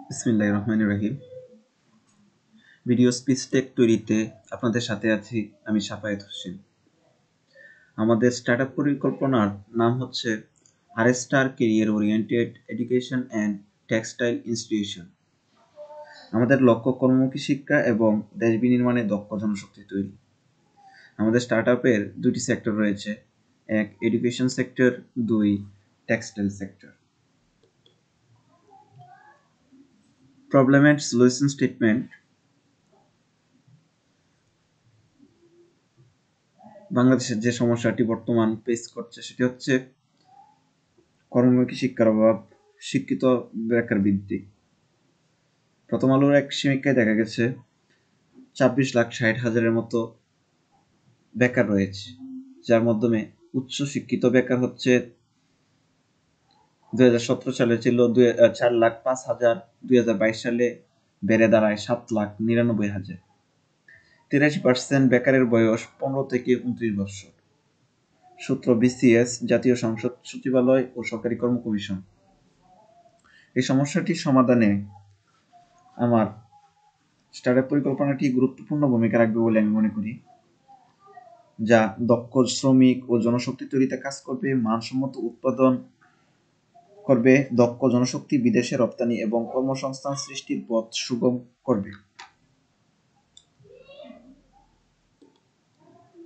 বিসমিল্লাহির রহমানির রহিম। Video speech take তৈরিতে আপনাদের সাথে আছি আমি শাফায়েত হোসেন। আমাদের স্টার্টআপ পরিকল্পনার নাম হচ্ছে আরএসটার career oriented education and textile institution. আমাদের লক্ষ্য কর্মমুখী শিক্ষা এবং দেশ বিনির্মাণে দক্ষ জনশক্তি তৈরি। আমাদের স্টার্টআপের দুটি সেক্টর রয়েছে, এক এডুকেশন সেক্টর, দুই textile sector. Problem and solution statement. বাংলাদেশের যে সমস্যাটি বর্তমান ফেস করছে সেটি হচ্ছে কর্মমুখী শিক্ষার অভাব, শিক্ষিত বেকার বৃদ্ধি। প্রথম আলোর এক সমীক্ষায় দেখা গেছে 24,60,000-এর মতো বেকার রয়েছে, যার মাধ্যমে উচ্চ শিক্ষিত বেকার হচ্ছে 2017 সালে ছিল 4,05,000, 2022 সালে বেড়ে দাঁড়ায় 7,99,000। 83% বেকারের বয়স 15 থেকে 29 বছর। সূত্র বিসিএস, জাতীয় সংসদ সচিবালয় ও সরকারি কর্ম কমিশন। এই সমস্যাটির সমাধানে আমার স্টার্টআপ পরিকল্পনাটি গুরুত্বপূর্ণ ভূমিকা রাখবে বলে আমি মনে করি, যা দক্ষ শ্রমিক ও জনশক্তি তৈরিতে কাজ করবে, মানসম্মত উৎপাদন করবে, দক্ষ জনশক্তি বিদেশে রপ্তানি এবং কর্মসংস্থান সৃষ্টির পথ সুগম করবে।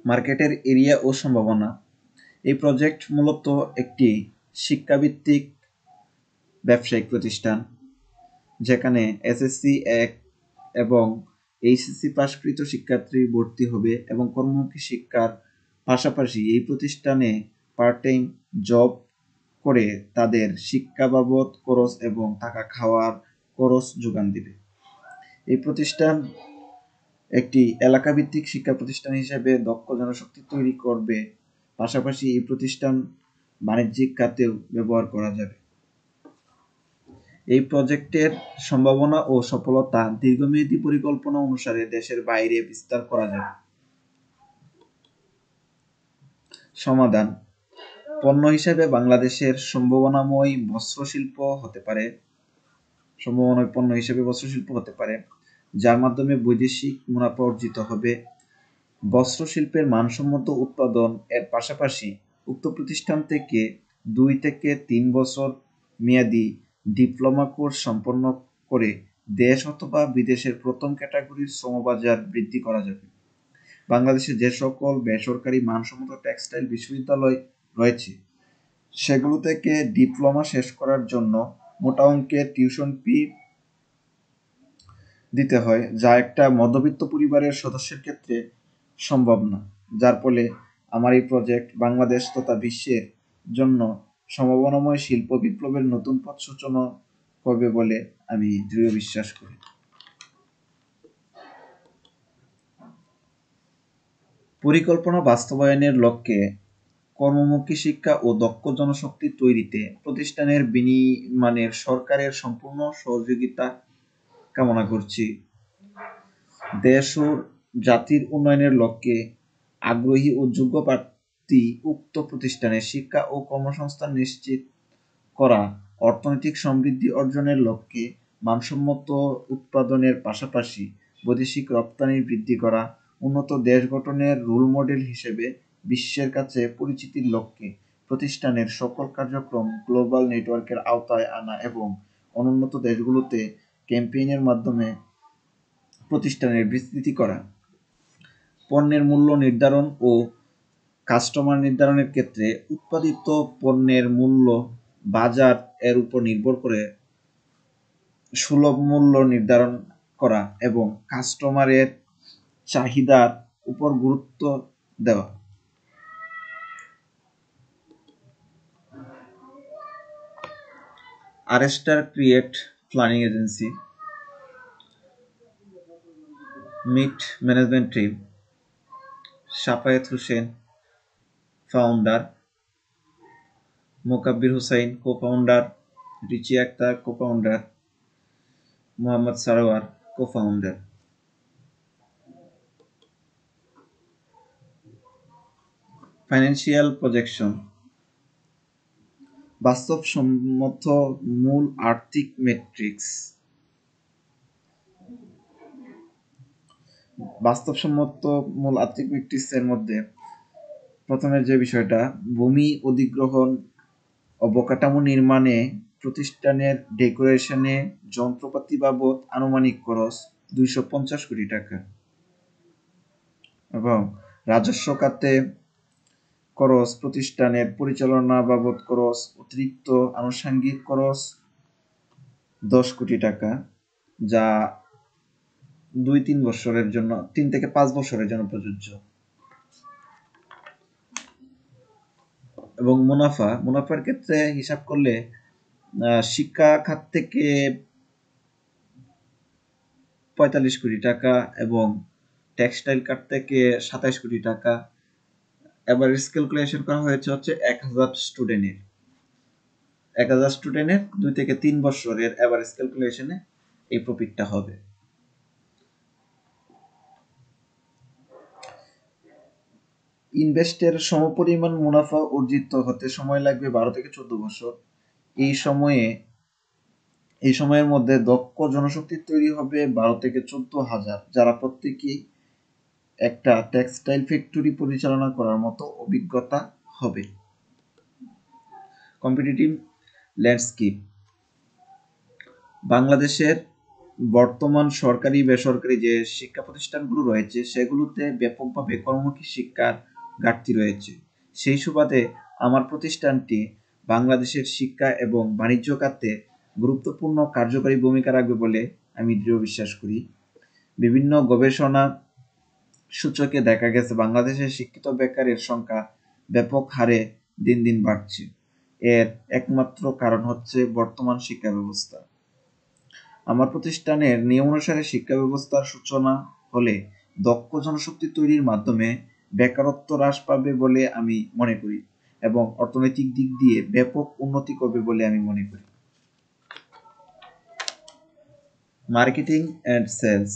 মার্কেটের এরিয়া ও সম্ভাবনা। এই প্রজেক্ট মূলত একটি শিক্ষাভিত্তিক ব্যবসায়িক প্রতিষ্ঠান, যেখানে এসএসসি এবং এইচএসসি পাশকৃত শিক্ষার্থী ভর্তি হবে এবং কর্মমুখী শিক্ষার পাশাপাশি এই প্রতিষ্ঠানে পার্ট টাইম জব করে তাদের শিক্ষা বাবদ খরচ এবং থাকা খাওয়ার খরচ যোগান দিবে। এই প্রতিষ্ঠান একটি এলাকাভিত্তিক শিক্ষা প্রতিষ্ঠান হিসেবে দক্ষ জনশক্তি তৈরি করবে, পাশাপাশি এই প্রতিষ্ঠান বাণিজ্যিক খাতেও ব্যবহার করা যাবে। এই প্রজেক্টের সম্ভাবনা ও সফলতা দীর্ঘমেয়াদী পরিকল্পনা অনুসারে দেশের বাইরে বিস্তার করা যাবে। সমাধান। পণ্য হিসেবে বাংলাদেশের সম্ভাবনাময় বস্ত্রশিল্প হতে পারে, যার মাধ্যমে বৈদেশিক মুনাফা অর্জিত হবে। বস্ত্রশিল্পের মানসম্মত উৎপাদন এর পাশাপাশি উক্ত প্রতিষ্ঠান থেকে 2 থেকে 3 বছর মেয়াদী ডিপ্লোমা কোর্স সম্পন্ন করে দেশ অথবা বিদেশের প্রথম ক্যাটাগরির শ্রমবাজার বৃদ্ধি করা যাবে। বাংলাদেশে যে সকল বেসরকারি মানসম্মত টেক্সটাইল বিশ্ববিদ্যালয় রয়েছে, সেগুলো থেকে ডিপ্লোমা শেষ করার জন্য মোটা অঙ্কের টিউশন ফি দিতে হয়, যা একটা মধ্যবিত্ত পরিবারের সদস্যের ক্ষেত্রে সম্ভব না। যার ফলে আমার এই প্রজেক্ট বাংলাদেশ তথা বিশ্বের জন্য সম্ভাবনাময় শিল্প বিপ্লবের নতুন পথ সূচনা করবে বলে আমি দৃঢ় বিশ্বাস করি। পরিকল্পনা বাস্তবায়নের লক্ষ্যে কর্মমুখী শিক্ষা ও দক্ষ জনশক্তি তৈরিতে প্রতিষ্ঠানের বিনির্মাণের সরকারের সম্পূর্ণ সহযোগিতা কামনা করছি। দেশ ও জাতির উন্নয়নের লক্ষ্যে আগ্রহী ও যোগ্য প্রার্থী উক্ত প্রতিষ্ঠানে শিক্ষা ও কর্মসংস্থান নিশ্চিত করা, অর্থনৈতিক সমৃদ্ধি অর্জনের লক্ষ্যে মানসম্মত উৎপাদনের পাশাপাশি বৈদেশিক রপ্তানি বৃদ্ধি করা, উন্নত দেশ গঠনের রোল মডেল হিসেবে বিশ্বের কাছে পরিচিতির লক্ষ্যে প্রতিষ্ঠানের সকল কার্যক্রম গ্লোবাল নেটওয়ার্কের আওতায় আনা এবং অনুন্নত দেশগুলোতে ক্যাম্পেইনের মাধ্যমে প্রতিষ্ঠানের বিস্তৃতি করা। পণ্যের মূল্য নির্ধারণ ও কাস্টমার নির্ধারণের ক্ষেত্রে উৎপাদিত পণ্যের মূল্য বাজার এর উপর নির্ভর করে সুলভ মূল্য নির্ধারণ করা এবং কাস্টমারের চাহিদার উপর গুরুত্ব দেওয়া। আরএসটার create planning agency, meet management team, Shafayet Hossain founder, Mokabbir Hussain cofounder, Richi Akter cofounder, Mohammad Sarwar cofounder. Financial projection. বাস্তবসম্মত মূল আর্থিক মেট্রিক্স। বাস্তবসম্মত মূল আর্থিক মেট্রিক্সের মধ্যে প্রথমের যে বিষয়টা, ভূমি অধিগ্রহণ, অবকাঠামো নির্মাণে, প্রতিষ্ঠানের ডেকোরেশনে, যন্ত্রপাতি বাবদ আনুমানিক খরচ 250 কোটি টাকা এবং রাজস্ব খাতে খরচ, প্রতিষ্ঠানের পরিচালনা বাবদ খরচ, অতিরিক্ত আনুষঙ্গিক খরচ 10 কোটি টাকা, যা 2-3 বছরের জন্য, 3 থেকে 5 বছরের জন্য প্রযোজ্য। এবং মুনাফার ক্ষেত্রে হিসাব করলে শিক্ষা খাত থেকে 45 কোটি টাকা এবং টেক্সটাইল খাত থেকে 27 কোটি টাকা। এভারেজ ক্যালকুলেশন করা হয়েছে হচ্ছে 1000 স্টুডেন্টের 2 থেকে 3 বছরের এভারেজ ক্যালকুলেশনে এই প্রফিটটা হবে। ইনভেস্টের সমপরিমাণ মুনাফা অর্জিত হতে সময় লাগবে 12 থেকে 14 বছর। এই সময়ের মধ্যে দক্ষ জনশক্তি তৈরি হবে 12 থেকে 14 হাজার, যারা প্রত্যেকেই একটা টেক্সটাইল ফ্যাক্টরি পরিচালনা করার মতো অভিজ্ঞতা হবে। কম্পিটিটিভ ল্যান্ডস্কেপ, বাংলাদেশের বর্তমান সরকারি বেসরকারি যে শিক্ষা প্রতিষ্ঠানগুলো রয়েছে সেগুলোতে ব্যাপকভাবে কর্মমুখী শিক্ষার ঘাটতি রয়েছে। সেই সুবাদে আমার প্রতিষ্ঠানটি বাংলাদেশের শিক্ষা এবং বাণিজ্য খাতে গুরুত্বপূর্ণ কার্যকরী ভূমিকা রাখবে বলে আমি দৃঢ় বিশ্বাস করি। বিভিন্ন গবেষণা সূচকে দেখা গেছে বাংলাদেশের শিক্ষিত বেকারের সংখ্যা ব্যাপক হারে দিন দিন বাড়ছে। এর একমাত্র কারণ হচ্ছে বর্তমান শিক্ষা ব্যবস্থা। আমার প্রতিষ্ঠানের নিয়ম অনুসারে শিক্ষা ব্যবস্থার সূচনা হলে দক্ষ জনশক্তি তৈরির মাধ্যমে বেকারত্ব হ্রাস পাবে বলে আমি মনে করি এবং অর্থনৈতিক দিক দিয়ে ব্যাপক উন্নতি করবে বলে আমি মনে করি। মার্কেটিং অ্যান্ড সেলস,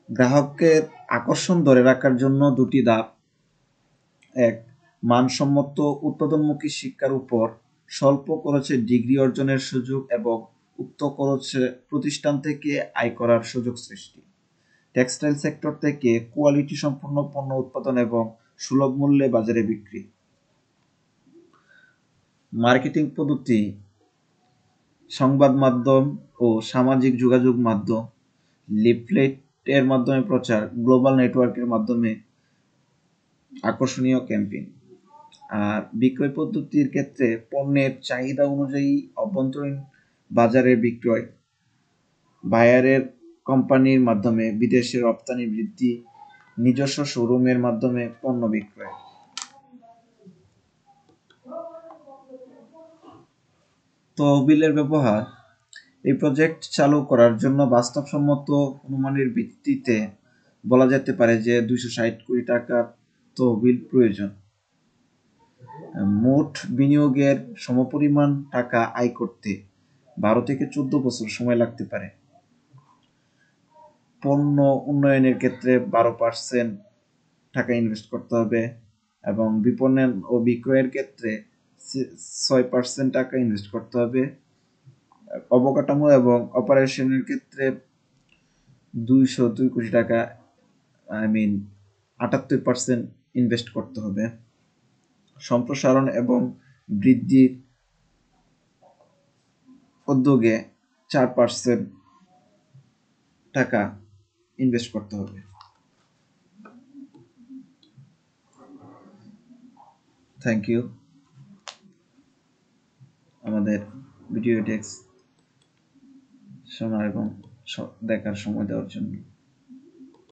গ্রাহকের আকর্ষণ ধরে রাখার জন্য 2টি ধাপ। 1. মানসম্মত উৎপাদনমুখী শিক্ষার উপর স্বল্প খরচে ডিগ্রি অর্জনের সুযোগ এবং উক্ত খরচে প্রতিষ্ঠান থেকে আয় করার সুযোগ সৃষ্টি। টেক্সটাইল সেক্টর থেকে কোয়ালিটি সম্পন্ন পণ্য উৎপাদন এবং সুলভ মূল্যে বাজারে বিক্রি। মার্কেটিং পদ্ধতি, সংবাদ মাধ্যম ও সামাজিক যোগাযোগ মাধ্যম, লিফলেটের মাধ্যমে প্রচার, গ্লোবাল নেটওয়ার্কের মাধ্যমে আকর্ষণীয় ক্যাম্পেইন। আর বিক্রয় পদ্ধতির ক্ষেত্রে পণ্যের চাহিদা অনুযায়ী অভ্যন্তরীণ বাজারে বিক্রয়, বায়ারের কোম্পানির মাধ্যমে বিদেশে রপ্তানি বৃদ্ধি, নিজস্ব শোরুমের মাধ্যমে পণ্য বিক্রয়। তহবিলের ব্যবহার, এই প্রজেক্ট চালু করার জন্য বাস্তবসম্মত অনুমানের ভিত্তিতে বলা যেতে পারে যে 260 কোটি টাকার তহবিল প্রয়োজন। মোট বিনিয়োগের সমপরিমাণ টাকা আয় করতে 12 থেকে 14 বছর সময় লাগতে পারে। পণ্য উন্নয়নের ক্ষেত্রে 12% টাকা ইনভেস্ট করতে হবে এবং বিপণন ও বিক্রয়ের ক্ষেত্রে 6% টাকা ইনভেস্ট করতে হবে। অবকাঠামো এবং অপারেশনের ক্ষেত্রে 202 কোটি টাকা 78% ইনভেস্ট করতে হবে। সম্প্রসারণ এবং বৃদ্ধির উদ্যোগে 4% টাকা ইনভেস্ট করতে হবে। থ্যাংক ইউ আমাদের ভিডিও টেক্সট শোনার এবং দেখার সময় দেওয়ার জন্য।